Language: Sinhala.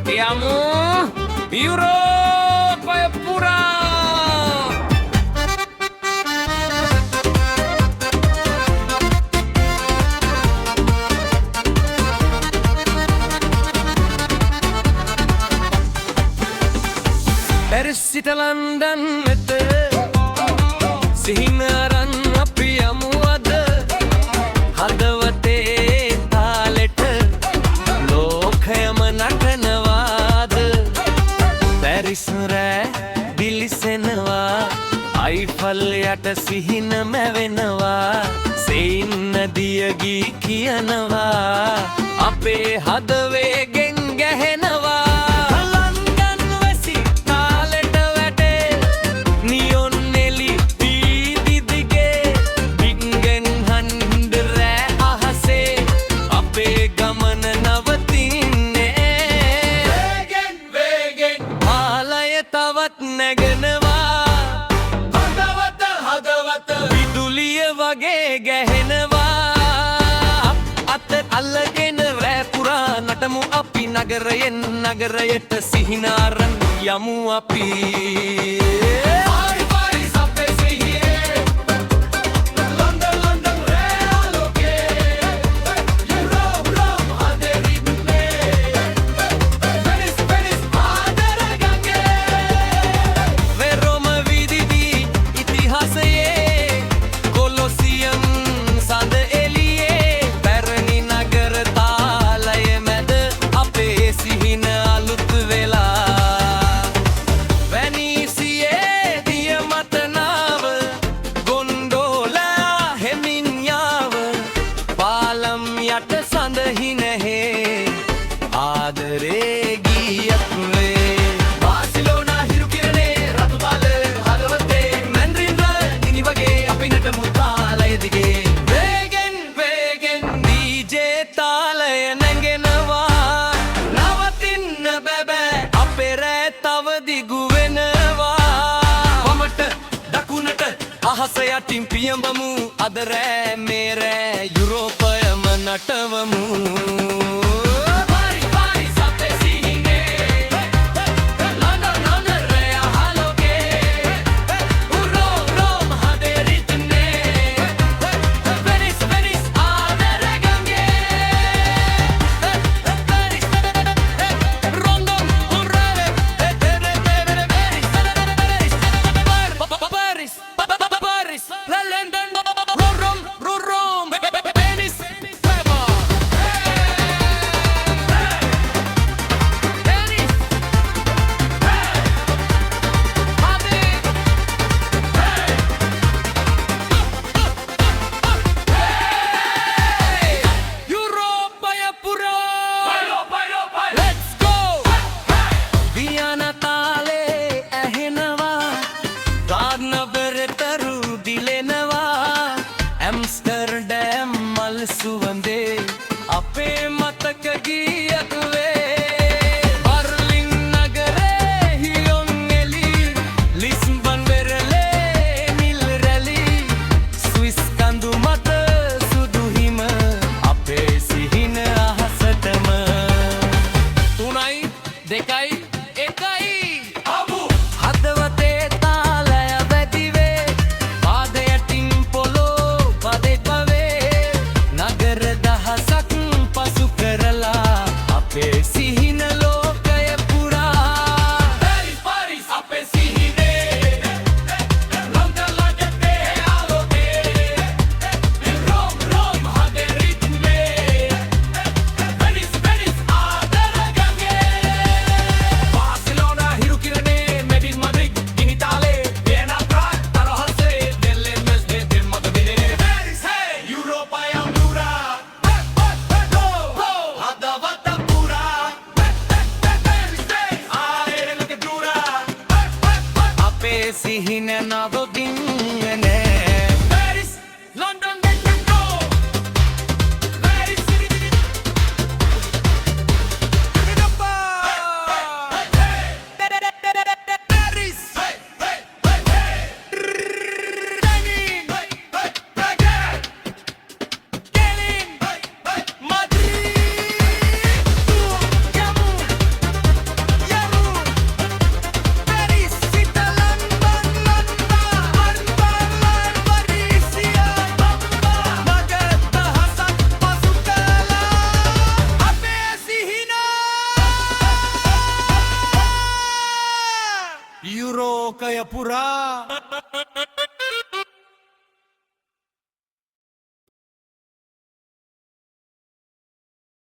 Te amo, Europa pura. Paris සිට ලන්ඩන් වෙත සිහින අරන් අපි යමු අද හදවතේ තාලෙට ලෝකයම නටනවාද පැරිස් රෑ දිලිසෙනවා අයිෆල් යට සිහින මැවෙනවා සෙයින් නදිය ගී කියනවා අපේ හදවේගෙන් ගැහෙනවා වගේ ගැහෙනවා අත අල්ලගෙන රෑ පුරා නටමු අපි නගරයෙන් නගරයට සිහිනාරන් යමු අපි ආදරේ ගියක් වේ බාසිලෝනා හිරු කිරණේ රතු බාල හදවතේ මැන්ඩරින් දිනි වගේ අපි නටමු තාලය දිගේ වේගෙන් DJ තාලය නැගෙනවා නවතින්න බෑ අපේ රෑ තව දිගු වෙනවා වමට දකුණට අහස යටින් පියඹමු අද රෑ මේ රෑ යුරෝපයම නටවමු ඇම්ස්ටර්ඩෑම් මල් සුවඳේ අපේ මතක ගීයක් වේ බර්ලින් නගරේ හියොන් එලි ලිස්බන් වෙරළේ නිල් රැලි ස්විස් කඳු මත සුදු හිම අපේ සිහින අහසටම 3යි 2යි 1යි අබු හදවතේ තාලය වැදිවේ පාදයටින් පොළොව නගර දහසක් පසු පුරා